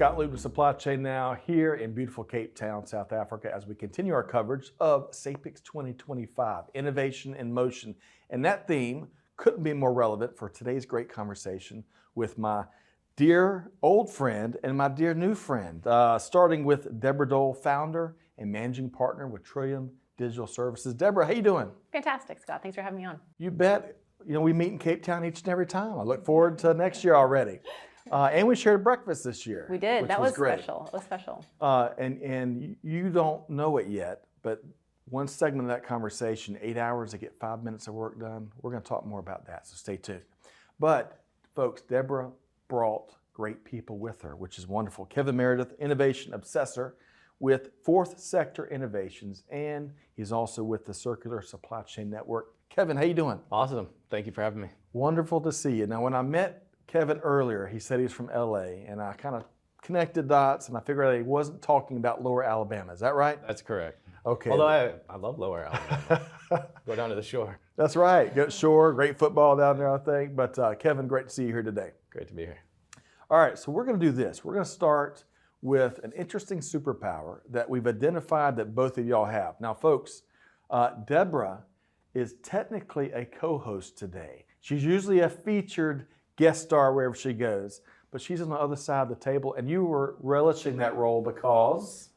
Scott Luton with Supply Chain Now here in beautiful Cape Town, South Africa, as we continue our coverage of SAPICS 2025, Innovation in Motion. And that theme couldn't be more relevant for today's great conversation with my dear old friend and my dear new friend, starting with Deborah Dull, founder and managing partner with Trillium Digital Services. Deborah, how you doing? Fantastic, Scott. Thanks for having me on. You bet. You know, we meet in Cape Town each and every time. I look forward to next year already. And we shared breakfast this year. We did. That was great. special. It was special. And you don't know it yet, but one segment of that conversation, 8 hours to get 5 minutes of work done, we're going to talk more about that, so stay tuned. But, folks, Deborah brought great people with her, which is wonderful. Kevin Meredith, innovation obsessor with Fourth Sector Innovations, and he's also with the Circular Supply Chain Network. Kevin, how you doing? Awesome. Thank you for having me. Wonderful to see you. Now, when I met Kevin earlier, he said he's from LA, and I kind of connected dots, and I figured out he wasn't talking about Lower Alabama. Is that right? That's correct. Okay. Although I love Lower Alabama. Go down to the shore. That's right. Go shore, great football down there, I think. But Kevin, great to see you here today. Great to be here. All right, so we're going to do this. We're going to start with an interesting superpower that we've identified that both of y'all have. Now, folks, Deborah is technically a co-host today. She's usually a featured guest star wherever she goes, but she's on the other side of the table, and you were relishing that role because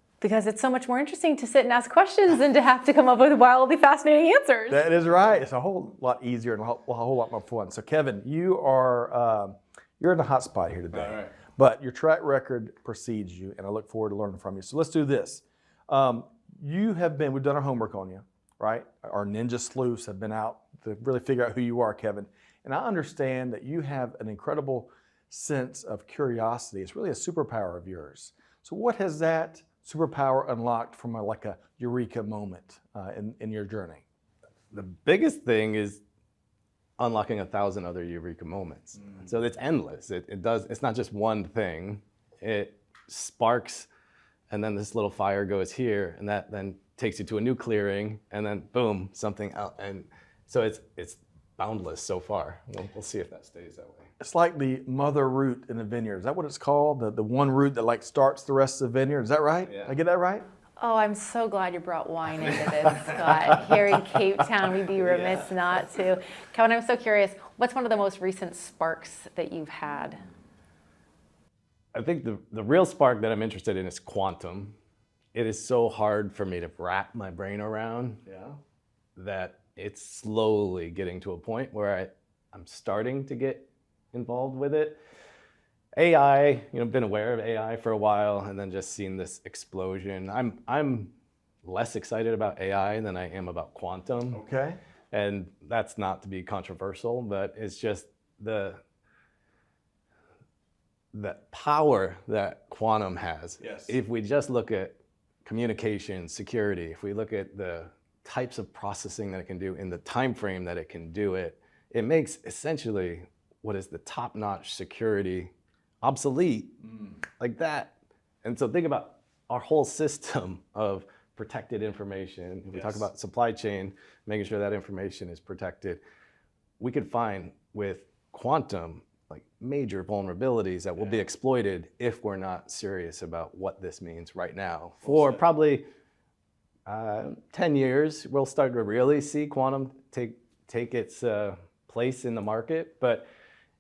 it's so much more interesting to sit and ask questions than to have to come up with wildly fascinating answers. That is right. It's a whole lot easier and a whole lot more fun. So, Kevin, you are you're in the hot spot here today. All right. But your track record precedes you, and I look forward to learning from you. So let's do this. We've done our homework on you, right? Our ninja sleuths have been out to really figure out who you are, Kevin. And I understand that you have an incredible sense of curiosity. It's really a superpower of yours. So what has that superpower unlocked from a eureka moment in your journey? The biggest thing is unlocking 1,000 other eureka moments. So it's endless. It's not just one thing. It sparks, and then this little fire goes here, and that then takes you to a new clearing, and then boom, something out. And so it's boundless so far. We'll see if that stays that way. It's like the mother root in the vineyard. Is that what it's called? The one root that starts the rest of the vineyard. Is that right? Yeah. I get that right? Oh, I'm so glad you brought wine into this, Scott. Here in Cape Town, we'd be remiss not to. Kevin, I'm so curious, what's one of the most recent sparks that you've had? I think the real spark that I'm interested in is quantum. It is so hard for me to wrap my brain around that it's slowly getting to a point where I'm starting to get involved with it. AI, been aware of AI for a while, and then just seen this explosion. I'm less excited about AI than I am about quantum. Okay. And that's not to be controversial, but it's just the power that quantum has. Yes. If we just look at communication, security, if we look at the types of processing that it can do in the time frame that it can do it, it makes essentially what is the top-notch security obsolete like that. And so think about our whole system of protected information. If we talk about supply chain, making sure that information is protected, we could find with quantum major vulnerabilities that will be exploited if we're not serious about what this means right now. For probably 10 years, we'll start to really see quantum take its place in the market. But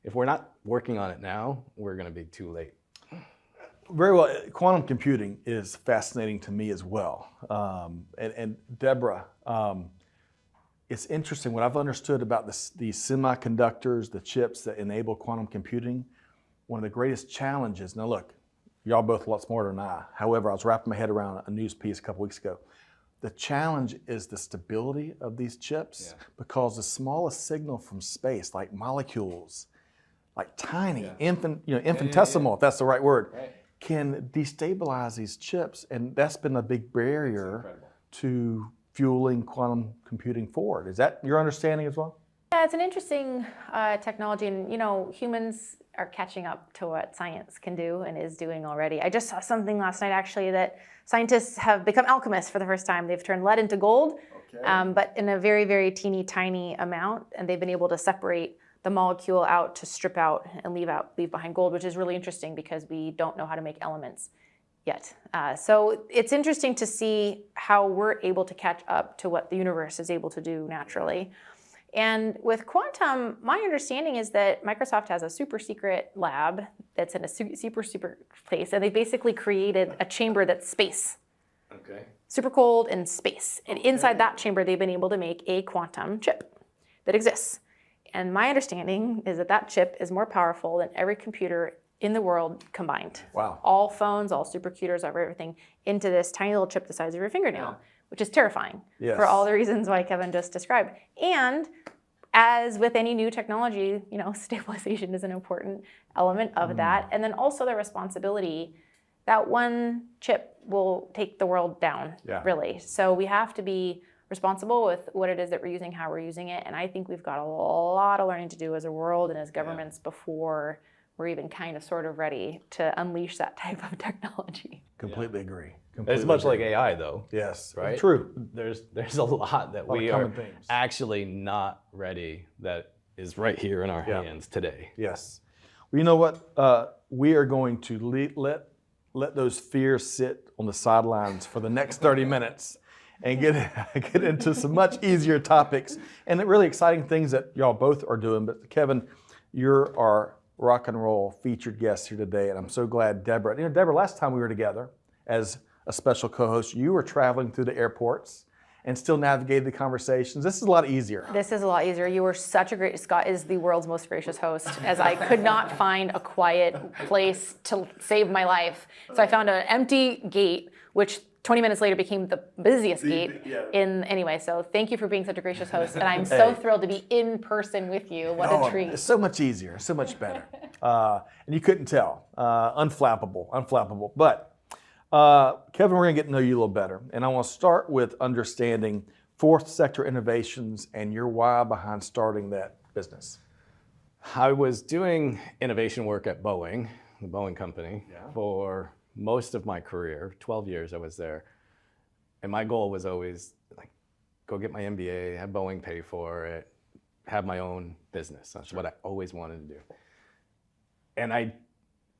if we're not working on it now, we're going to be too late. Very well. Quantum computing is fascinating to me as well. And Deborah, it's interesting. What I've understood about these semiconductors, the chips that enable quantum computing, one of the greatest challenges. Now look, y'all both a lot smarter than I. However, I was wrapping my head around a news piece a couple weeks ago. The challenge is the stability of these chips because the smallest signal from space, like molecules, like tiny, infinitesimal, if that's the right word, can destabilize these chips. And that's been a big barrier to fueling quantum computing forward. Is that your understanding as well? Yeah, it's an interesting technology, and humans are catching up to what science can do and is doing already. I just saw something last night actually that scientists have become alchemists for the first time. They've turned lead into gold, but in a very, very teeny tiny amount, and they've been able to separate the molecule out to strip out and leave behind gold, which is really interesting because we don't know how to make elements yet. So it's interesting to see how we're able to catch up to what the universe is able to do naturally. And with quantum, my understanding is that Microsoft has a super secret lab that's in a super place, and they basically created a chamber that's space. Okay. Super cold and space. And inside that chamber, they've been able to make a quantum chip that exists. And my understanding is that that chip is more powerful than every computer in the world combined. Wow. All phones, all supercomputers, everything into this tiny little chip the size of your fingernail, which is terrifying for all the reasons why Kevin just described. And as with any new technology, stabilization is an important element of that. And then also the responsibility that one chip will take the world down, really. So we have to be responsible with what it is that we're using, how we're using it. And I think we've got a lot of learning to do as a world and as governments before we're even kind of sort of ready to unleash that type of technology. Completely agree. It's much like AI, though. Yes, right? True. There's a lot that we are actually not ready that is right here in our hands today. Yes. Well, you know what? We are going to let those fears sit on the sidelines for the next 30 minutes and get into some much easier topics and the really exciting things that y'all both are doing. But Kevin, you're our rock and roll featured guest here today, and I'm so glad Deborah. Deborah, last time we were together as a special co-host, you were traveling through the airports and still navigated the conversations. This is a lot easier. This is a lot easier. You were such a great, Scott is the world's most gracious host, as I could not find a quiet place to save my life. So I found an empty gate, which 20 minutes later became the busiest gate anyway. So thank you for being such a gracious host. And I'm so thrilled to be in person with you. What a treat. It's so much easier, so much better. And you couldn't tell. Unflappable. But Kevin, we're going to get to know you a little better. And I want to start with understanding fourth sector innovations and your why behind starting that business. I was doing innovation work at Boeing, the Boeing company, for most of my career. 12 years I was there. And my goal was always go get my MBA, have Boeing pay for it, have my own business. That's what I always wanted to do. And I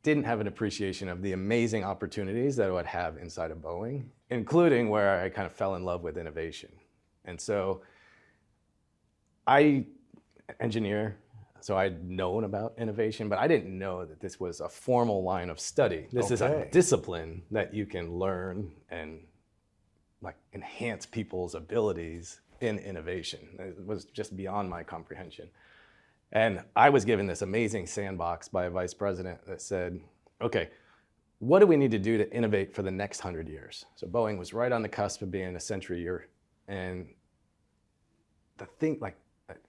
didn't have an appreciation of the amazing opportunities that I would have inside of Boeing, including where I kind of fell in love with innovation. And so engineer, so I'd known about innovation, but I didn't know that this was a formal line of study. This is a discipline that you can learn and enhance people's abilities in innovation. It was just beyond my comprehension. And I was given this amazing sandbox by a vice president that said, okay, what do we need to do to innovate for the next 100 years? So Boeing was right on the cusp of being a century year. And the thing,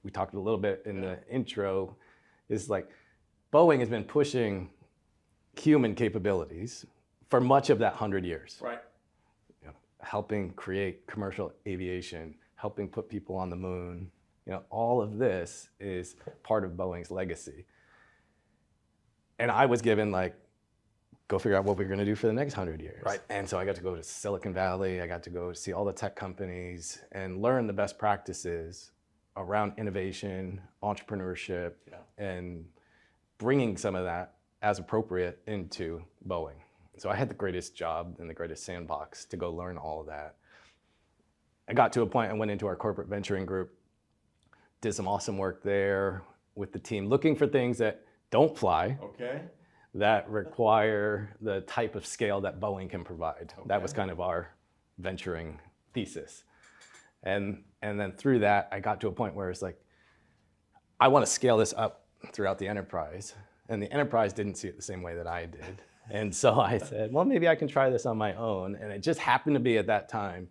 we talked a little bit in the intro, is Boeing has been pushing human capabilities for much of that 100 years. Right. Helping create commercial aviation, helping put people on the moon. All of this is part of Boeing's legacy. And I was given go figure out what we're going to do for the next 100 years. Right. And so I got to go to Silicon Valley. I got to go see all the tech companies and learn the best practices around innovation, entrepreneurship, and bringing some of that as appropriate into Boeing. So I had the greatest job and the greatest sandbox to go learn all of that. I got to a point, I went into our corporate venturing group, did some awesome work there with the team, looking for things that don't fly, that require the type of scale that Boeing can provide. That was kind of our venturing thesis. And then through that, I got to a point where it's I want to scale this up throughout the enterprise. And the enterprise didn't see it the same way that I did. And so I said, well, maybe I can try this on my own. And it just happened to be at that time,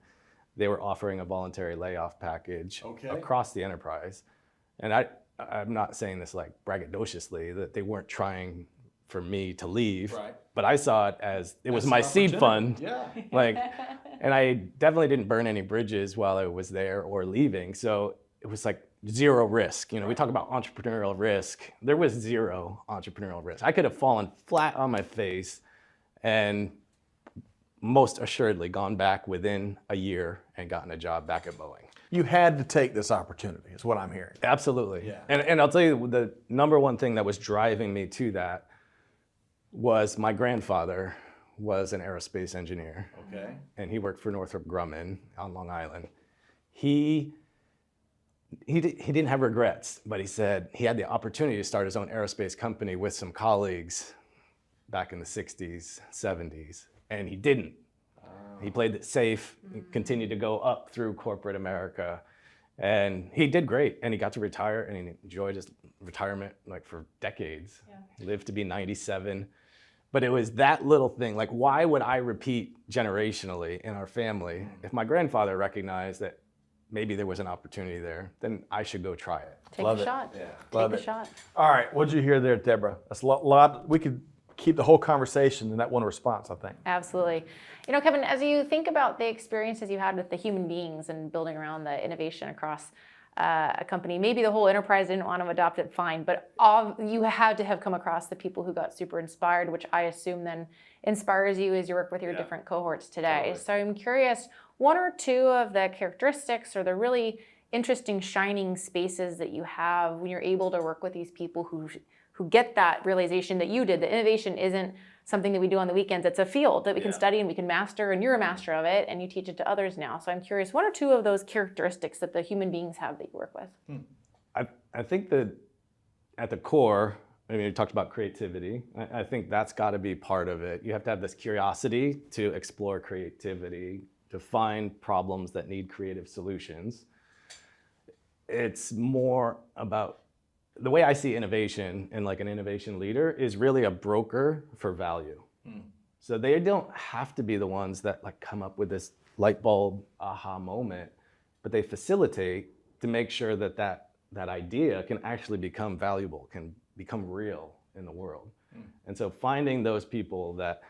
they were offering a voluntary layoff package across the enterprise. And I'm not saying this braggadociously, that they weren't trying for me to leave, but I saw it as it was my seed fund. And I definitely didn't burn any bridges while I was there or leaving. So it was zero risk. We talk about entrepreneurial risk. There was zero entrepreneurial risk. I could have fallen flat on my face and most assuredly gone back within a year and gotten a job back at Boeing. you had to take this opportunity, is what I'm hearing. Absolutely. Yeah. And I'll tell you, the number one thing that was driving me to that was my grandfather was an aerospace engineer. Okay. And he worked for Northrop Grumman on Long Island. He didn't have regrets, but he said he had the opportunity to start his own aerospace company with some colleagues back in the 60s, 70s, and he didn't. He played it safe, continued to go up through corporate America, and he did great, and he got to retire, and he enjoyed his retirement like for decades. Yeah. He lived to be 97. But it was that little thing, like why would I repeat generationally in our family? If my grandfather recognized that maybe there was an opportunity there, then I should go try it. Take Love a it. shot. Yeah. Love Take it. a shot. All right, what'd you hear there, Deborah? That's a lot. We could keep the whole conversation in that one response, I think. Absolutely. You know, Kevin, as you think about the experiences you had with the human beings and building around the innovation across a company, maybe the whole enterprise didn't want to adopt it, fine, but you had to have come across the people who got super inspired, which I assume then inspires you as you work with your different cohorts today. Totally. So I'm curious, one or two of the characteristics or the really interesting shining spaces that you have when you're able to work with these people who get that realization that you did, that innovation isn't something that we do on the weekends. It's a field that we can study and we can master, and you're a master of it, and you teach it to others now. So I'm curious, one or two of those characteristics that the human beings have that you work with? I think that at the core, I mean, you talked about creativity. I think that's got to be part of it. You have to have this curiosity to explore creativity, to find problems that need creative solutions. It's more about the way I see innovation and like an innovation leader is really a broker for value. So they don't have to be the ones that like come up with this light bulb aha moment, but they facilitate to make sure that that idea can actually become valuable, can become real in the world. And so finding those people that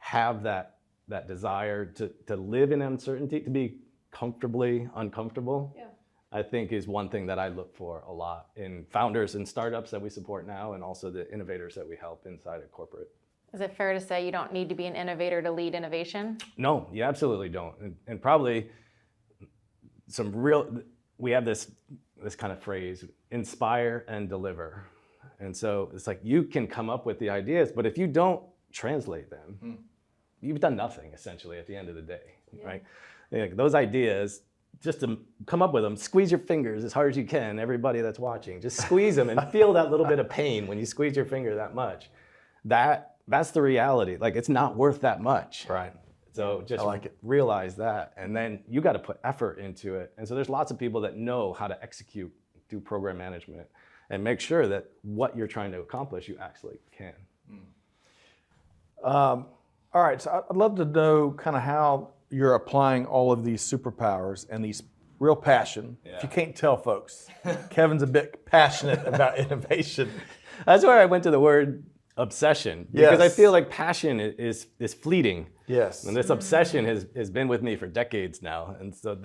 have that desire to live in uncertainty, to be comfortably uncomfortable, I think is one thing that I look for a lot in founders and startups that we support now, and also the innovators that we help inside of corporate. Is it fair to say you don't need to be an innovator to lead innovation? No, you absolutely don't. And probably we have this kind of phrase, inspire and deliver. And so it's like you can come up with the ideas, but if you don't translate them, you've done nothing essentially at the end of the day, right? Like those ideas, just to come up with them, squeeze your fingers as hard as you can, everybody that's watching, just squeeze them and feel that little bit of pain when you squeeze your finger that much. That's the reality. Like it's not worth that much. Right. So just I like it. realize that, and then you got to put effort into it. And so there's lots of people that know how to execute, do program management, and make sure that what you're trying to accomplish, you actually can. All right, so I'd love to know kind of how you're applying all of these superpowers and these real passion. If you can't tell folks, Kevin's a bit passionate about innovation. That's where I went to the word obsession, because I Yes. feel like passion is fleeting. Yes. And this obsession has been with me for decades now. And so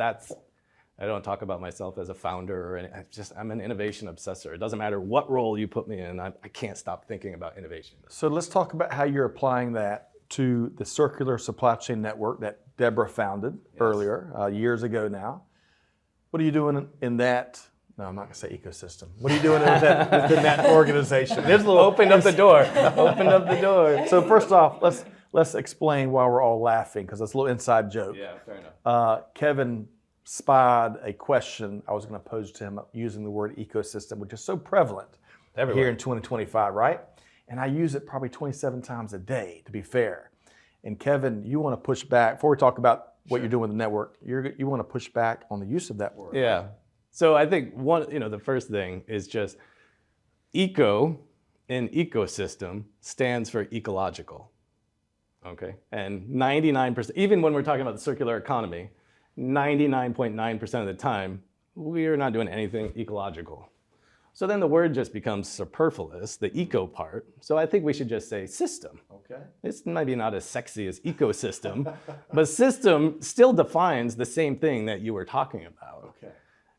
I don't talk about myself as a founder or I'm an innovation obsessor. It doesn't matter what role you put me in, I can't stop thinking about innovation. So let's talk about how you're applying that to the circular supply chain network that Deborah founded earlier, years ago now. What are you doing in that? No, I'm not going to say ecosystem. What are you doing within that organization? There's a little Opened up the door. Opened up the door. So first off, let's explain why we're all laughing, because it's a little inside joke. Yeah, fair enough. Kevin spied a question I was going to pose to him using the word ecosystem, which is so prevalent here in 2025, right? And I use it probably 27 times a day, to be fair. And Kevin, you want to push back, before we talk about what you're doing with the network, you want to push back on the use of that word. Yeah. So I think the first thing is just eco in ecosystem stands for ecological. Okay. And 99%, even when we're talking about the circular economy, 99.9% of the time, we are not doing anything ecological. So then the word just becomes superfluous, the eco part. So I think we should just say system. Okay. It's maybe not as sexy as ecosystem, but system still defines the same thing that you were talking about. Okay.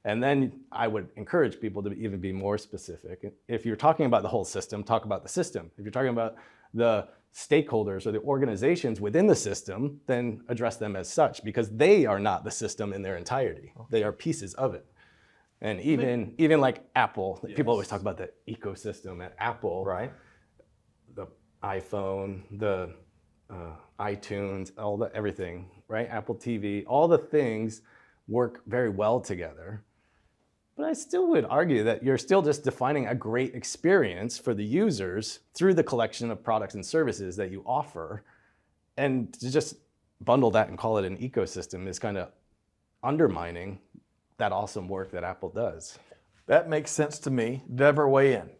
And then I would encourage people to even be more specific. If you're talking about the whole system, talk about the system. If you're talking about the stakeholders or the organizations within the system then address them as such, because they are not the system in their entirety. They are pieces of it. And even like Apple, people always talk about the ecosystem at Apple. Right. The iPhone, the iTunes, everything, right? Apple TV, all the things work very well together. But I still would argue that you're still just defining a great experience for the users through the collection of products and services that you offer. And to just bundle that and call it an ecosystem is kind of undermining that awesome work that Apple does. That makes sense to me. Deborah, weigh in.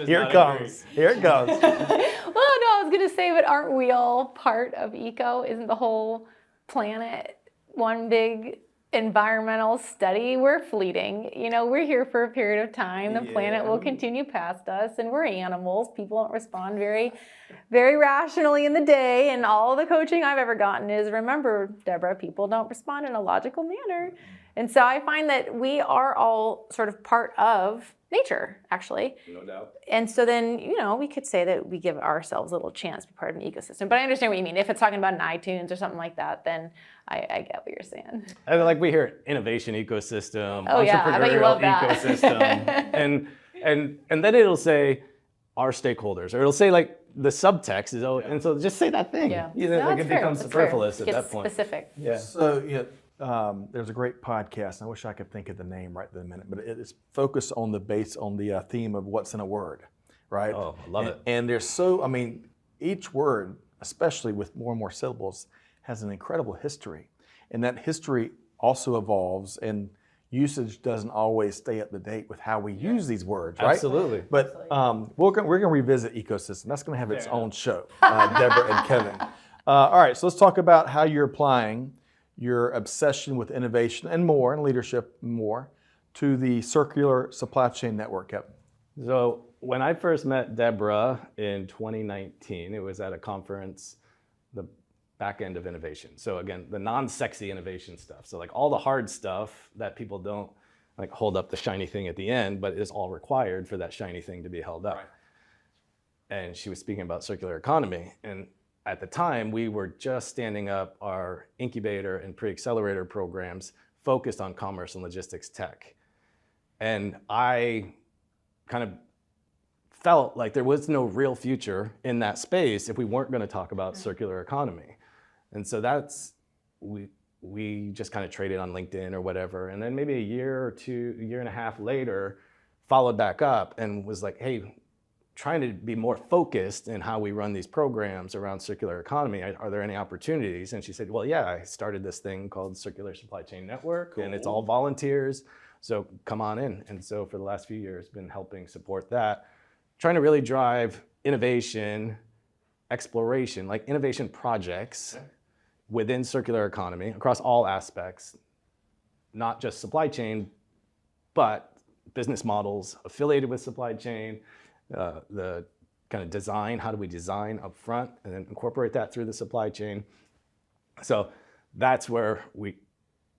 Here it not comes. Here it goes. Well, no, I was going to say, but aren't we all part of eco? Isn't the whole planet one big environmental study? We're fleeting. You know, we're here for a period of time. The planet will continue past us, and we're animals. People don't respond very, very rationally in the day. And all the coaching I've ever gotten is, remember, Deborah, people don't respond in a logical manner. And so I find that we are all sort of part of nature, actually. No doubt. And so then, you know, we could say that we give ourselves a little chance to be part of an ecosystem. But I understand what you mean. If it's talking about an iTunes or something like that, then I get what you're saying. And like we hear innovation ecosystem, Oh, yeah, I bet you entrepreneurial love that. ecosystem, and then it'll say our stakeholders, or it'll say like the subtext is, oh, and so just say that thing. Yeah. You know, No, like that's it fair. becomes That's fair. superfluous at Gets that point. specific. Yeah. So, there's a great podcast, and I wish I could think of the name right this minute, but it's focused on the theme of what's in a word, right? Oh, I love it. And there's each word, especially with more and more syllables, has an incredible history. And that history also evolves, and usage doesn't always stay up to date with how we use these words, right? Absolutely. But we're going to revisit ecosystem. That's going to have its own show, Deborah and Kevin. All right, so let's talk about how you're applying your obsession with innovation and more, and leadership more, to the circular supply chain network, Kevin. So when I first met Deborah in 2019, it was at a conference, the back end of innovation. So again, the non-sexy innovation stuff. So like all the hard stuff that people don't like hold up the shiny thing at the end, but is all required for that shiny thing to be held up. Right. And she was speaking about circular economy. And at the time, we were just standing up our incubator and pre-accelerator programs focused on commerce and logistics tech. And I kind of felt like there was no real future in that space if we weren't going to talk about circular economy. And so we just kind of traded on LinkedIn or whatever. And then maybe a year and a half later, followed back up and was like, hey, trying to be more focused in how we run these programs around circular economy. Are there any opportunities? And she said, well, yeah, I started this thing called Circular Supply Chain Network, and it's all volunteers. So come on in. And so for the last few years, been helping support that, trying to really drive innovation, exploration, like innovation projects within circular economy across all aspects, not just supply chain, but business models affiliated with supply chain, the kind of design, how do we design up front and then incorporate that through the supply chain. So that's where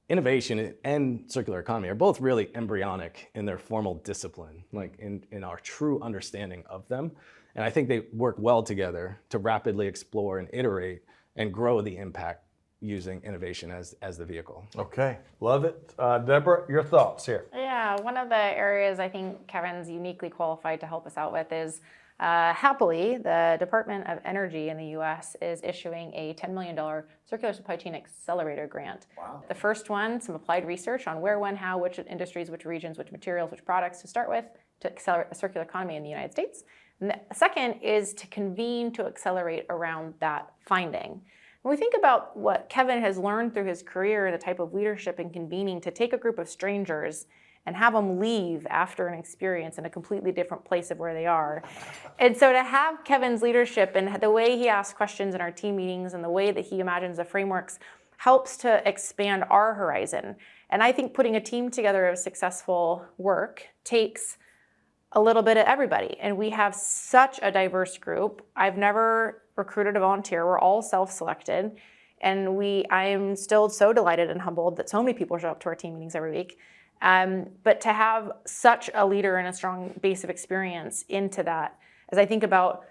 innovation and circular economy are both really embryonic in their formal discipline, like in our true understanding of them. And I think they work well together to rapidly explore and iterate and grow the impact using innovation as the vehicle. Okay, love it. Deborah, your thoughts here. Yeah, one of the areas I think Kevin's uniquely qualified to help us out with is happily, the Department of Energy in the US is issuing a $10 million Circular Supply Chain Accelerator grant. Wow. The first one, some applied research on where, when, how, which industries, which regions, which materials, which products to start with to accelerate the circular economy in the United States. And the second is to convene to accelerate around that finding. When we think about what Kevin has learned through his career, the type of leadership and convening, to take a group of strangers and have them leave after an experience in a completely different place of where they are. And so to have Kevin's leadership and the way he asks questions in our team meetings and the way that he imagines the frameworks helps to expand our horizon. And I think putting a team together of successful work takes a little bit of everybody. And we have such a diverse group. I've never recruited a volunteer. We're all self-selected. And I am still so delighted and humbled that so many people show up to our team meetings every week. But to have such a leader and a strong base of experience into that, as I think about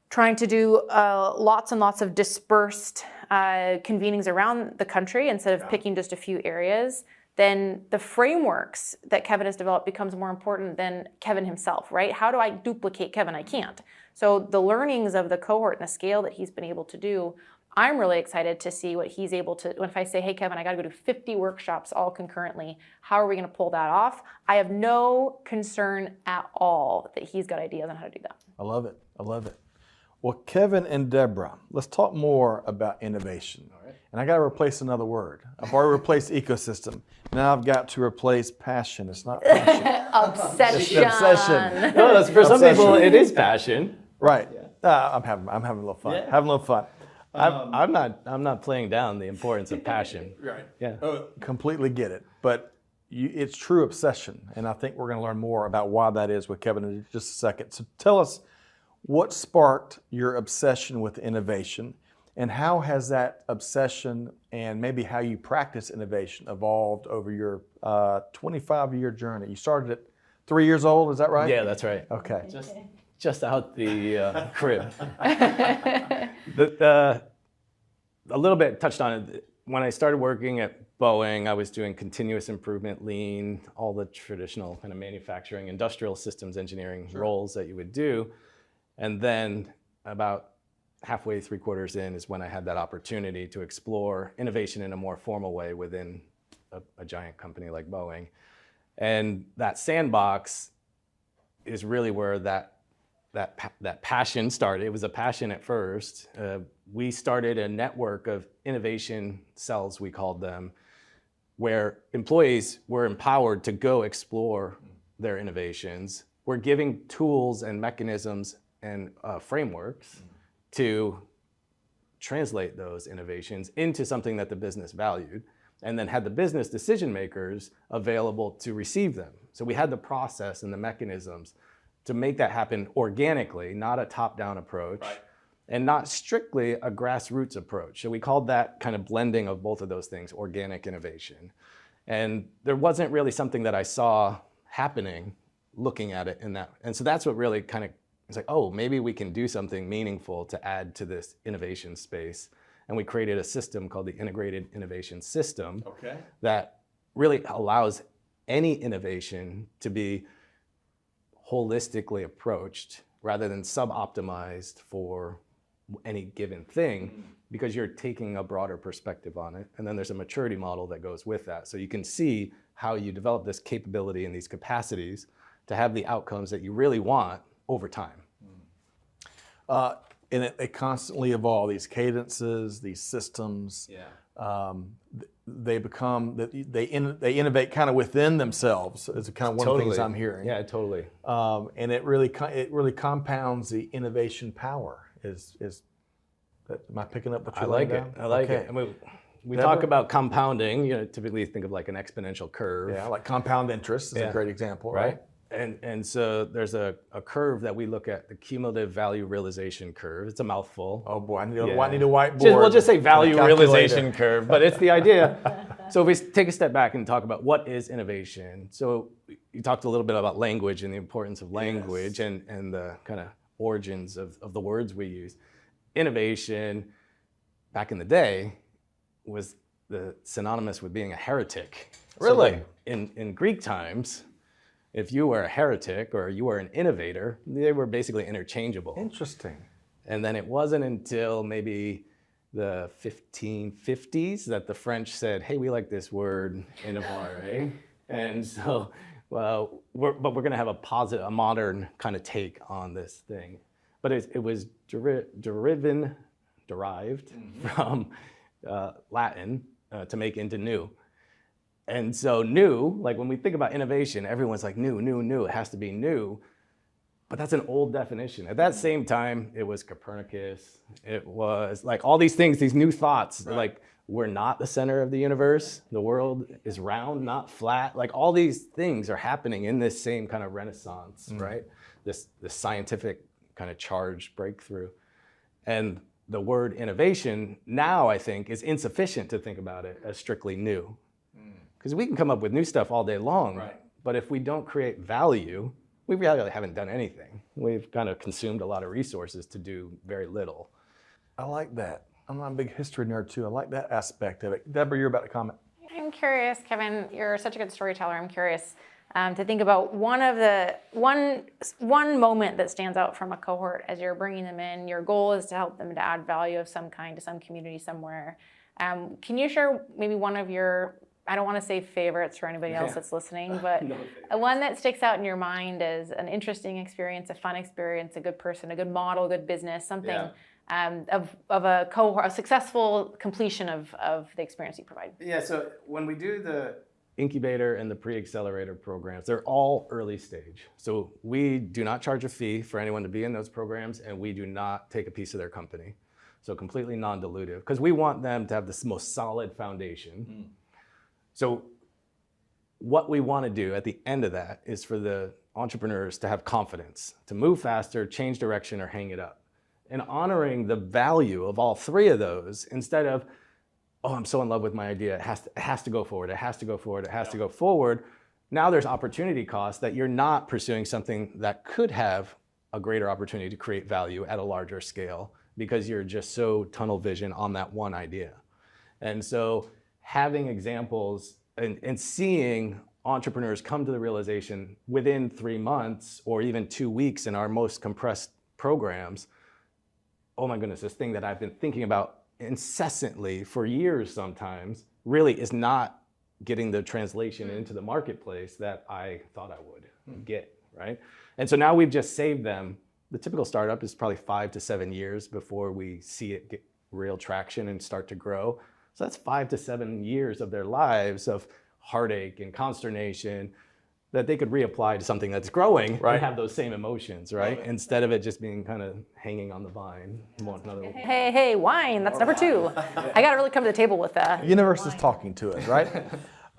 trying to do lots and lots of dispersed convenings around the country instead of picking just a few areas, then the frameworks that Kevin has developed becomes more important than Kevin himself, right? How do I duplicate Kevin? I can't. So the learnings of the cohort and the scale that he's been able to do, I'm really excited to see what he's able to, if I say, hey, Kevin, I got to go to 50 workshops all concurrently, how are we going to pull that off? I have no concern at all that he's got ideas on how to do that. I love it. I love it. Well, Kevin and Deborah, let's talk more about innovation. All right. And I got to replace another word. I've already replaced ecosystem. Now I've got to replace passion. It's not passion. Obsession. It's obsession. No, that's, for some Obsession. people, it is passion. Right. I'm having a little fun. Yeah. Having a little fun. I'm not playing down the importance of passion. Right. Yeah. Completely get it. But it's true obsession. And I think we're going to learn more about why that is with Kevin in just a second. So tell us, what sparked your obsession with innovation, and how has that obsession and maybe how you practice innovation evolved over your 25-year journey? You started at 3 years old, is that right? Yeah, that's right. Okay. Just out the crib. A little bit touched on it. When I started working at Boeing, I was doing continuous improvement, lean, all the traditional kind of manufacturing, industrial systems engineering roles that you would do. And then about halfway, 3/4 in is when I had that opportunity to explore innovation in a more formal way within a giant company like Boeing. And that sandbox is really where that passion started. It was a passion at first. We started a network of innovation cells, we called them, where employees were empowered to go explore their innovations. We're giving tools and mechanisms and frameworks to translate those innovations into something that the business valued, and then had the business decision makers available to receive them. So we had the process and the mechanisms to make that happen organically, not a top-down approach, and not strictly a grassroots approach. So we called that kind of blending of both of those things, organic innovation. And there wasn't really something that I saw happening looking at it in that. And so that's what really kind of, it's like, oh, maybe we can do something meaningful to add to this innovation space. And we created a system called the Integrated Innovation System that really allows any innovation to be holistically approached rather than sub-optimized for any given thing, because you're taking a broader perspective on it. And then there's a maturity model that goes with that. So you can see how you develop this capability and these capacities to have the outcomes that you really want over time. And they constantly evolve, these cadences, these systems. They become, they innovate kind of within themselves. Is kind of one of the things I'm hearing. Yeah, totally. And it really compounds the innovation power. Am I picking up what you're laying down? I like it. I mean, we talk about compounding. You know, typically think of like an exponential curve. Yeah, like compound interest is a great example, right? And so there's a curve that we look at, the cumulative value realization curve. It's a mouthful. Oh boy, I need a whiteboard. We'll just say value realization curve, but it's the idea. So if we take a step back and talk about what is innovation. So you talked a little bit about language and the importance of language and the kind of origins of the words we use. Innovation, back in the day, was synonymous with being a heretic. Really? So like in Greek times, if you were a heretic or you were an innovator, they were basically interchangeable. Interesting. And then it wasn't until maybe the 1550s that the French said, hey, we like this word, innovare. And so, well, we're going to have a modern kind of take on this thing. But it was derived from Latin to make into new. And so new, like when we think about innovation, everyone's like new, it has to be new. But that's an old definition. At that same time, it was Copernicus. It was like all these things, these new thoughts, like we're not the center of the universe. The world is round, not flat. Like all these things are happening in this same kind of renaissance, right? This scientific kind of charged breakthrough. And the word innovation now, I think, is insufficient to think about it as strictly new. Because we can come up with new stuff all day long, but if we don't create value we really haven't done anything. We've kind of consumed a lot of resources to do very little. I like that. I'm a big history nerd too. I like that aspect of it. Deborah, you're about to comment. I'm curious, Kevin, you're such a good storyteller. I'm curious to think about one moment that stands out from a cohort as you're bringing them in. Your goal is to help them to add value of some kind to some community somewhere. Can you share maybe one of your, I don't want to say favorites for anybody else that's listening, but one that sticks out in your mind as an interesting experience, a fun experience, a good person, a good model, a good business, something of a cohort, a successful completion of the experience you provide? Yeah, so when we do the incubator and the pre-accelerator programs, they're all early stage. So we do not charge a fee for anyone to be in those programs, and we do not take a piece of their company. So completely non-dilutive, because we want them to have this most solid foundation. So what we want to do at the end of that is for the entrepreneurs to have confidence, to move faster, change direction, or hang it up. And honoring the value of all three of those instead of, oh, I'm so in love with my idea, it has to go forward, it has to go forward, it has to go forward. Now there's opportunity cost that you're not pursuing something that could have a greater opportunity to create value at a larger scale because you're just so tunnel vision on that one idea. And so having examples and seeing entrepreneurs come to the realization within 3 months or even 2 weeks in our most compressed programs, oh my goodness, this thing that I've been thinking about incessantly for years sometimes really is not getting the translation into the marketplace that I thought I would get, right? And so now we've just saved them. The typical startup is probably 5 to 7 years before we see it get real traction and start to grow. So that's 5 to 7 years of their lives of heartache and consternation that they could reapply to something that's growing and have those same emotions, right? Instead of it just being kind of hanging on the vine. Hey, wine, that's number 2. I got to really come to the table with that. The universe is talking to us, right?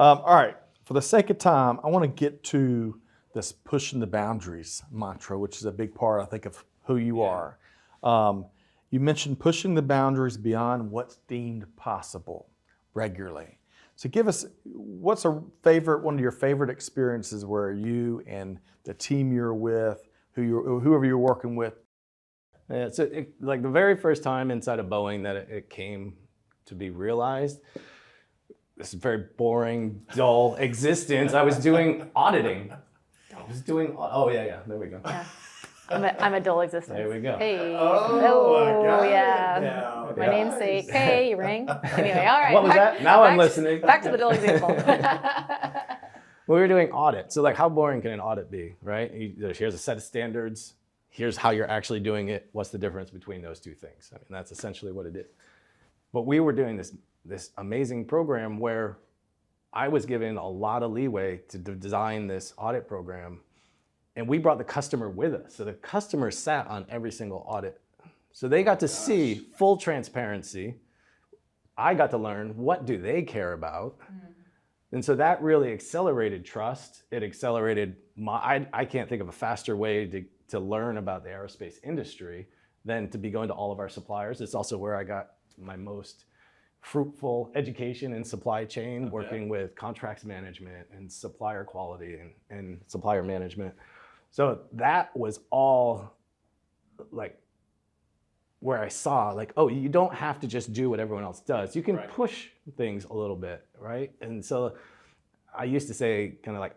All right, for the sake of time, I want to get to this pushing the boundaries mantra, which is a big part, I think, of who you are. You mentioned pushing the boundaries beyond what's deemed possible regularly. So give us, what's one of your favorite experiences where you and the team you're with, whoever you're working with? Yeah, so like the very first time inside of Boeing that it came to be realized, this very boring, dull existence. I was doing auditing. Oh yeah, there we go. Yeah. I'm a dull existence. There we go. Hey. Yeah. My namesake. Hey, you ring. Anyway, all right. What was that? Now I'm listening. Back to the dull example. We were doing audit. So like how boring can an audit be, right? Here's a set of standards. Here's how you're actually doing it. What's the difference between those two things? I mean, that's essentially what it is. But we were doing this amazing program where I was given a lot of leeway to design this audit program. And we brought the customer with us. So the customer sat on every single audit. So they got to see full transparency. I got to learn what do they care about. And so that really accelerated trust. It accelerated I can't think of a faster way to learn about the aerospace industry than to be going to all of our suppliers. It's also where I got my most fruitful education in supply chain, working with contracts management and supplier quality and supplier management. So that was all like where I saw like, oh, you don't have to just do what everyone else does. You can push things a little bit, right? And so I used to say kind of like,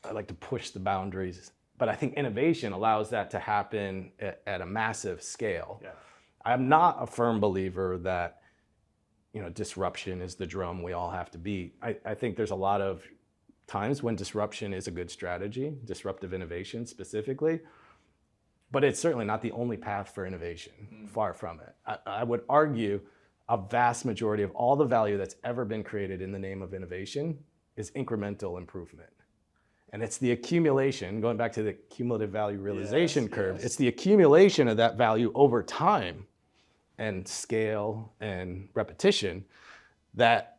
I like to push the boundaries, but I think innovation allows that to happen at a massive scale. Yeah. I'm not a firm believer that, disruption is the drum we all have to beat. I think there's a lot of times when disruption is a good strategy, disruptive innovation specifically, but it's certainly not the only path for innovation, far from it. I would argue a vast majority of all the value that's ever been created in the name of innovation is incremental improvement. And it's the accumulation, going back to the cumulative value realization curve, it's the accumulation of that value over time and scale and repetition that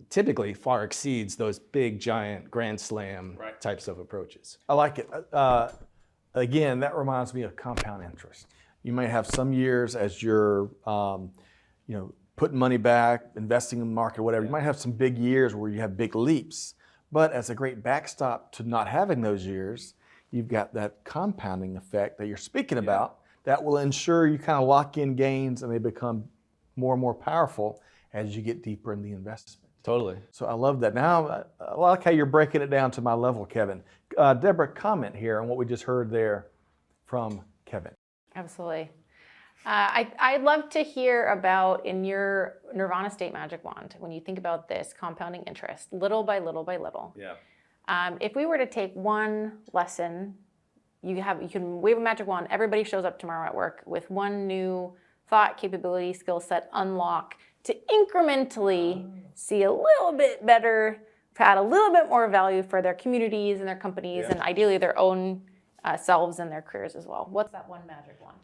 typically far exceeds those big, giant, grand slam types of approaches. I like it. Again, that reminds me of compound interest. You may have some years as you're, putting money back, investing in the market, whatever. You might have some big years where you have big leaps. But as a great backstop to not having those years, you've got that compounding effect that you're speaking about that will ensure you kind of lock in gains and they become more and more powerful as you get deeper in the investment. Totally. So I love that. Now, I like how you're breaking it down to my level, Kevin. Deborah, comment here on what we just heard there from Kevin. Absolutely. I'd love to hear about, in your Nirvana state magic wand, when you think about this compounding interest, little by little by little. Yeah. If we were to take one lesson, you can wave a magic wand, everybody shows up tomorrow at work with one new thought, capability, skill set, unlock to incrementally see a little bit better, add a little bit more value for their communities and their companies, and ideally their own selves and their careers as well. What's that one magic wand?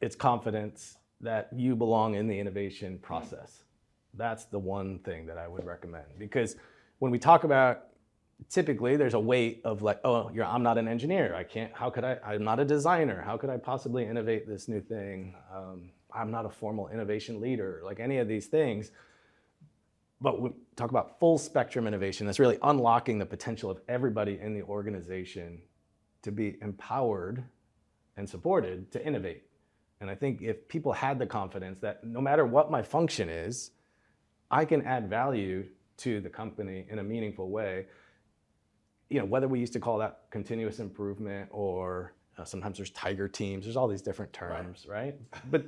It's confidence that you belong in the innovation process. That's the one thing that I would recommend, because when we talk about, typically there's a weight of like, oh, I'm not an engineer. I'm not a designer. How could I possibly innovate this new thing? I'm not a formal innovation leader, like any of these things. But we talk about full spectrum innovation. That's really unlocking the potential of everybody in the organization to be empowered and supported to innovate. And I think if people had the confidence that no matter what my function is, I can add value to the company in a meaningful way. Whether we used to call that continuous improvement or sometimes there's tiger teams, there's all these different terms, right? But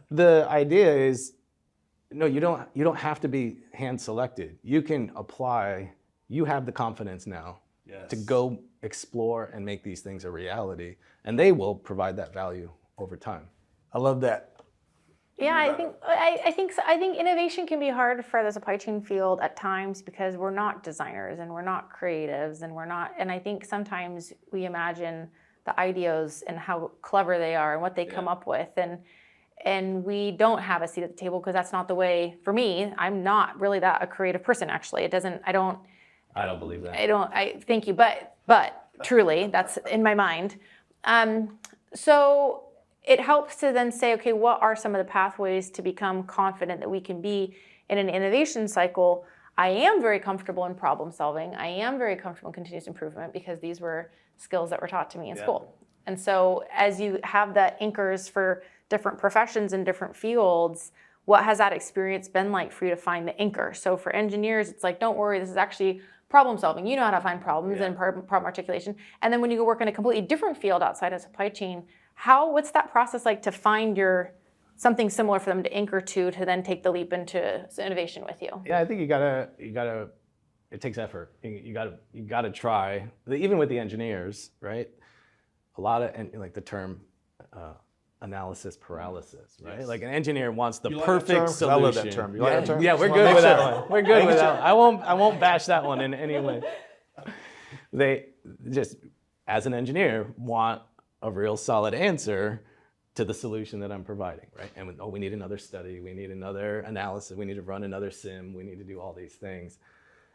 the idea is, no, you don't have to be hand selected. You can apply, you have the confidence now to go explore and make these things a reality, and they will provide that value over time. I love that. Yeah, I think innovation can be hard for the supply chain field at times because we're not designers and we're not creatives and I think sometimes we imagine the ideas and how clever they are and what they come up with and we don't have a seat at the table because that's not the way. For me, I'm not really that a creative person actually. I don't believe that. Thank you, but truly that's in my mind. So it helps to then say, okay, what are some of the pathways to become confident that we can be in an innovation cycle? I am very comfortable in problem solving. I am very comfortable in continuous improvement because these were skills that were taught to me in school. And so as you have the anchors for different professions and different fields, what has that experience been like for you to find the anchor? So for engineers, it's like, don't worry, this is actually problem solving. You know how to find problems and problem articulation. And then when you go work in a completely different field outside of supply chain, what's that process like to find something similar for them to anchor to then take the leap into innovation with you? Yeah, I think you gotta. It takes effort. You gotta try. Even with the engineers, right? A lot of like the term analysis paralysis, right? Like an engineer wants the perfect solution. I love that term. You like that term? Yeah, we're good with that one. We're good with that one. I won't bash that one in any way. They just, as an engineer, want a real solid answer to the solution that I'm providing, right? And we need another study, we need another analysis, we need to run another sim, we need to do all these things.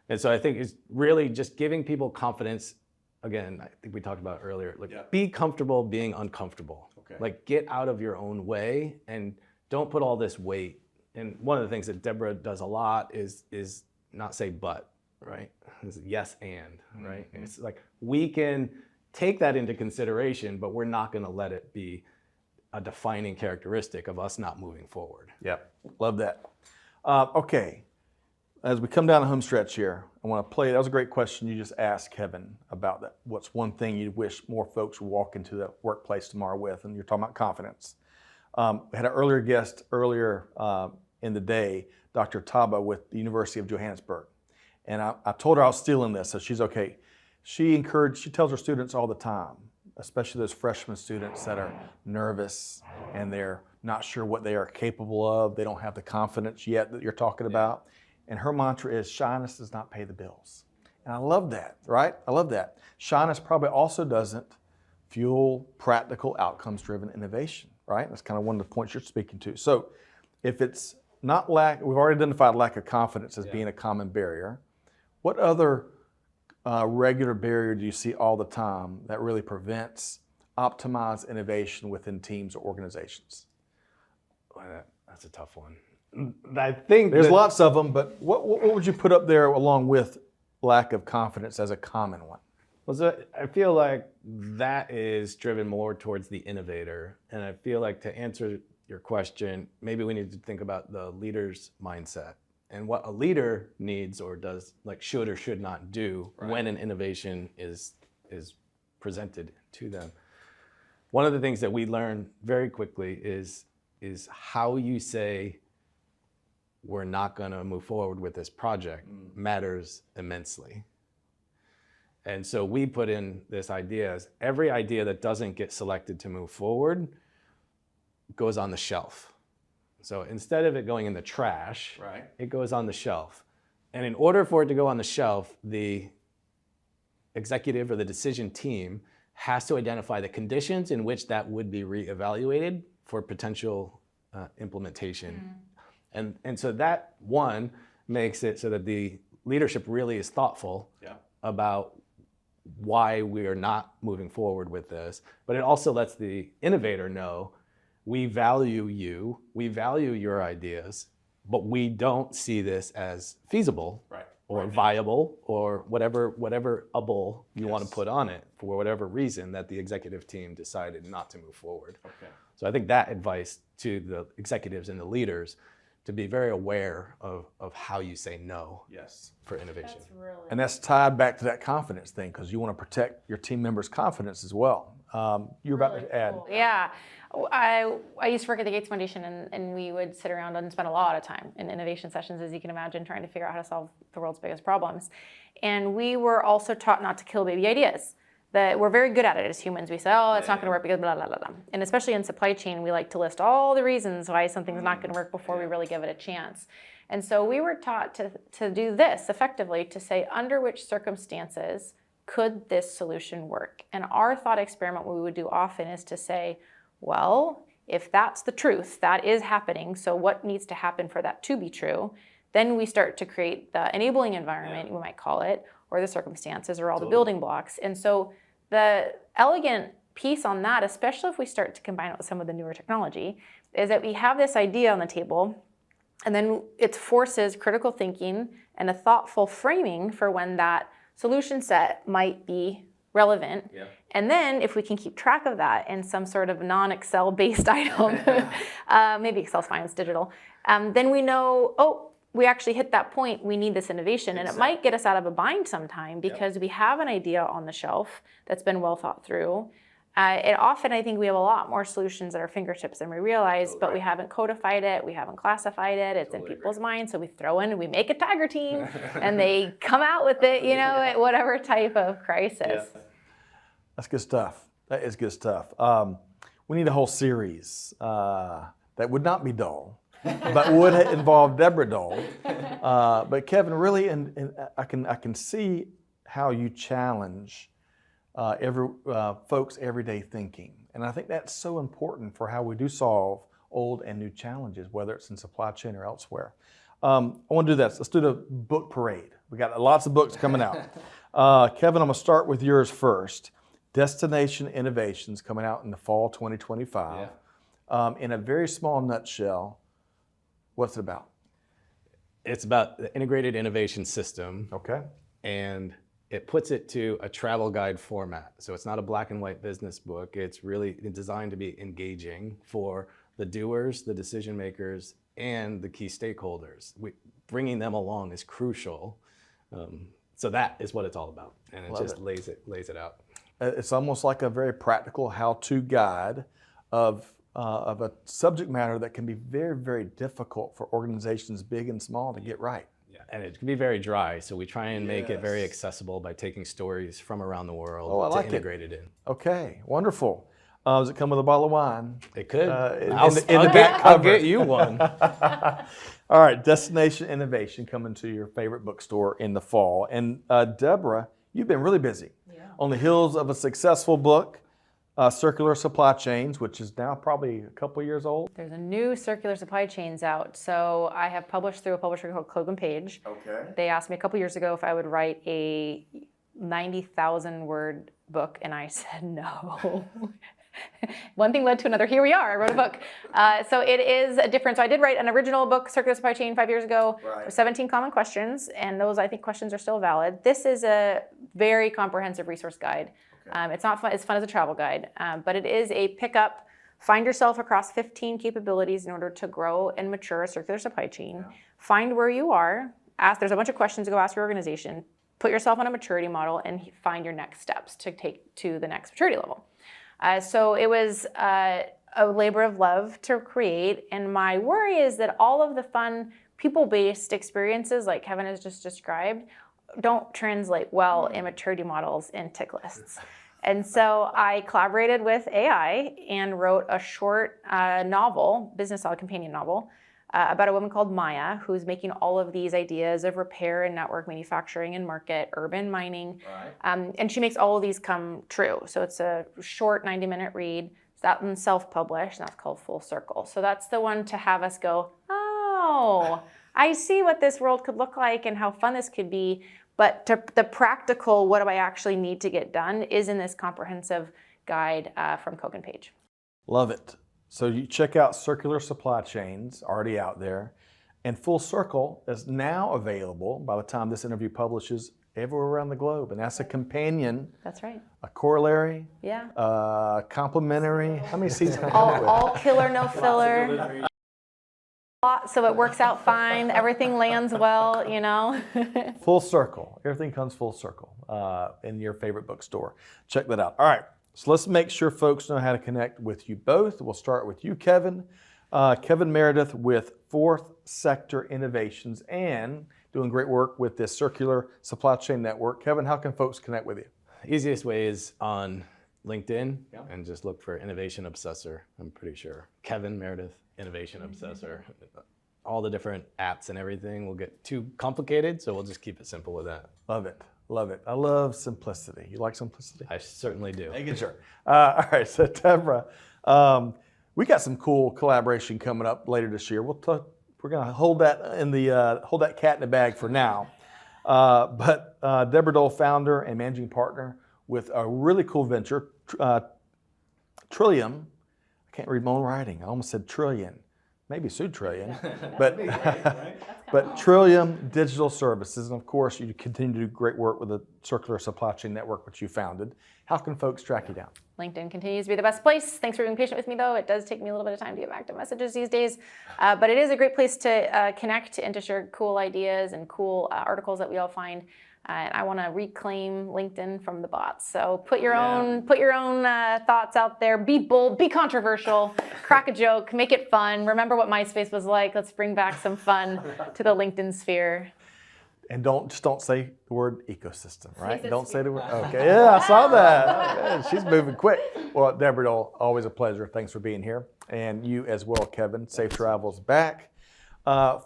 And so I think it's really just giving people confidence. Again, I think we talked about earlier, be comfortable being uncomfortable. Like get out of your own way and don't put all this weight. And one of the things that Deborah does a lot is not say but, right? It's yes and, right? And it's like we can take that into consideration, but we're not going to let it be a defining characteristic of us not moving forward. Yep, love that. Okay, as we come down the home stretch here, I want to play. That was a great question you just asked, Kevin, about that. What's one thing you wish more folks would walk into the workplace tomorrow with? And you're talking about confidence. We had an earlier guest in the day, Dr. Taba with the University of Johannesburg. And I told her I was stealing this, so she's okay. She tells her students all the time, especially those freshman students that are nervous and they're not sure what they are capable of. They don't have the confidence yet that you're talking about. And her mantra is shyness does not pay the bills. And I love that, right? I love that. Shyness probably also doesn't fuel practical outcomes-driven innovation, right? That's kind of one of the points you're speaking to. So if it's not we've already identified lack of confidence as being a common barrier. What other regular barrier do you see all the time that really prevents optimized innovation within teams or organizations? Well, that's a tough one. I think there's lots of them, but what would you put up there along with lack of confidence as a common one? Well, so I feel like that is driven more towards the innovator. And I feel like to answer your question, maybe we need to think about the leader's mindset and what a leader needs or does, like should or should not do when an innovation is presented to them. One of the things that we learn very quickly is how you say we're not going to move forward with this project matters immensely. And so we put in this idea as every idea that doesn't get selected to move forward goes on the shelf. So instead of it going in the trash, it goes on the shelf. And in order for it to go on the shelf, the executive or the decision team has to identify the conditions in which that would be reevaluated for potential implementation. And so that one makes it so that the leadership really is thoughtful about why we are not moving forward with this, but it also lets the innovator know we value you, we value your ideas, but we don't see this as feasible or viable or whatever-able you want to put on it for whatever reason that the executive team decided not to move forward. So I think that advice to the executives and the leaders to be very aware of how you say no for innovation. That's really And that's tied back to that confidence thing because you want to protect your team members' confidence as well. You're about to add. cool. Yeah. I used to work at the Gates Foundation, and we would sit around and spend a lot of time in innovation sessions, as you can imagine, trying to figure out how to solve the world's biggest problems. And we were also taught not to kill baby ideas. That we're very good at it as humans. We say, oh, it's not going to work because blah, blah, blah, blah. And especially in supply chain, we like to list all the reasons why something's not going to work before we really give it a chance. And so we were taught to do this effectively, to say, under which circumstances could this solution work? And our thought experiment, what we would do often is to say, well, if that's the truth, that is happening, so what needs to happen for that to be true? Then we start to create the enabling environment, we might call it, or the circumstances, or all the building blocks. And so the elegant piece on that, especially if we start to combine it with some of the newer technology, is that we have this idea on the table, and then it forces critical thinking and a thoughtful framing for when that solution set might be relevant. And then if we can keep track of that in some sort of non-Excel based item, maybe Excel's fine, it's digital, then we know, oh, we actually hit that point, we need this innovation. And it might get us out of a bind sometime because we have an idea on the shelf that's been well thought through. And often I think we have a lot more solutions at our fingertips than we realize, but we haven't codified it, we haven't classified it, it's in people's minds, so we throw in, we make a tiger team, and they come out with it, you know, at whatever type of crisis. That's good stuff. That is good stuff. We need a whole series that would not be dull, but would involve Deborah Dull. But Kevin, really, and I can see how you challenge folks' everyday thinking. And I think that's so important for how we do solve old and new challenges, whether it's in supply chain or elsewhere. I want to do this. Let's do the book parade. We got lots of books coming out. Kevin, I'm going to start with yours first. Destination Innovations, coming out in the fall 2025. In a very small nutshell, what's it about? It's about the integrated innovation system. Okay. And it puts it to a travel guide format. So it's not a black and white business book. It's really designed to be engaging for the doers, the decision makers, and the key stakeholders. Bringing them along is crucial. So that is what it's all about. And it just lays it out. It's almost like a very practical how-to guide of a subject matter that can be very, very difficult for organizations big and small to get right. And it can be very dry, so we try and make it very accessible by taking stories from around the world to integrate it in. Okay, wonderful. Does it come with a bottle of wine? It could. I'll get you one. All right, Destination Innovation coming to your favorite bookstore in the fall. And Deborah, you've been really busy. On the heels of a successful book, Circular Supply Chains, which is now probably a couple years old. There's a new Circular Supply Chains out. So I have published through a publisher called Cloak & Page. Okay. They asked me a couple years ago if I would write a 90,000 word book, and I said no. One thing led to another. Here we are. I wrote a book. So it is a different. So I did write an original book, Circular Supply Chain, 5 years ago. Right. With 17 common questions, and those, I think, questions are still valid. This is a very comprehensive resource guide. Okay. It's not fun. It's fun as a travel guide, but it is a pickup. Find yourself across 15 capabilities in order to grow and mature a circular supply chain. Yeah. Find where you are. There's a bunch of questions to go ask your organization. Put yourself on a maturity model and find your next steps to take to the next maturity level. So it was a labor of love to create, and my worry is that all of the fun people-based experiences like Kevin has just described don't translate well in maturity models and tick lists. And so I collaborated with AI and wrote a short novel, business style companion novel, about a woman called Maya, who's making all of these ideas of repair and network manufacturing and market, urban mining. Right. And she makes all of these come true. So it's a short 90-minute read. That one's self-published, and that's called Full Circle. So that's the one to have us go, oh, I see what this world could look like and how fun this could be. But the practical, what do I actually need to get done, is in this comprehensive guide from Koch and Page. Love it. So you check out Circular Supply Chains, already out there. And Full Circle is now available by the time this interview publishes everywhere around the globe. And that's a companion, That's right. a corollary, Yeah. complementary. How many C's can I come All, up with? all killer, no filler. So it works out fine. Everything lands well, you know. Full circle. Everything comes full circle in your favorite bookstore. Check that out. All right. So let's make sure folks know how to connect with you both. We'll start with you, Kevin. Kevin Meredith with Fourth Sector Innovations and doing great work with this Circular Supply Chain Network. Kevin, how can folks connect with you? Easiest way is on LinkedIn and just look for Innovation Obsessor, I'm pretty sure. Kevin Meredith, Innovation Obsessor. All the different apps and everything will get too complicated, so we'll just keep it simple with that. Love it. Love it. I love simplicity. You like simplicity? I certainly do. Making sure. All right, so Deborah, we got some cool collaboration coming up later this year. We're going to hold that hold that cat in the bag for now. But Deborah Dull, founder and managing partner with a really cool venture, Trillium. I can't read my own writing. I almost said trillion. Maybe Sue Trillion, but Trillium Digital Services, and of course you continue to do great work with the Circular Supply Chain Network, which you founded. How can folks track you down? LinkedIn continues to be the best place. Thanks for being patient with me, though. It does take me a little bit of time to get back to messages these days, but it is a great place to connect and to share cool ideas and cool articles that we all find. And I want to reclaim LinkedIn from the bots. So put your own thoughts out there. Be bold. Be controversial. Crack a joke. Make it fun. Remember what MySpace was like. Let's bring back some fun to the LinkedIn sphere. And don't say the word ecosystem, right? Yes, Don't say the word. Okay, yeah, I saw that. Okay, she's moving quick. Well, Deborah Dull, always a pleasure. Thanks for being here, and you as well, Kevin. Safe travels back.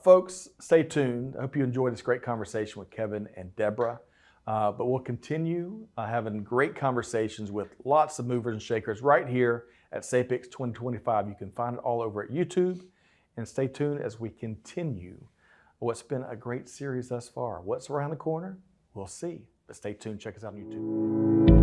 Folks, stay tuned. I hope you enjoyed this great conversation with Kevin and Deborah. But we'll continue having great conversations with lots of movers and shakers right here at SAPICS 2025. You can find it all over at YouTube. And stay tuned as we continue what's been a great series thus far. What's around the corner? We'll see. But stay tuned. Check us out on YouTube.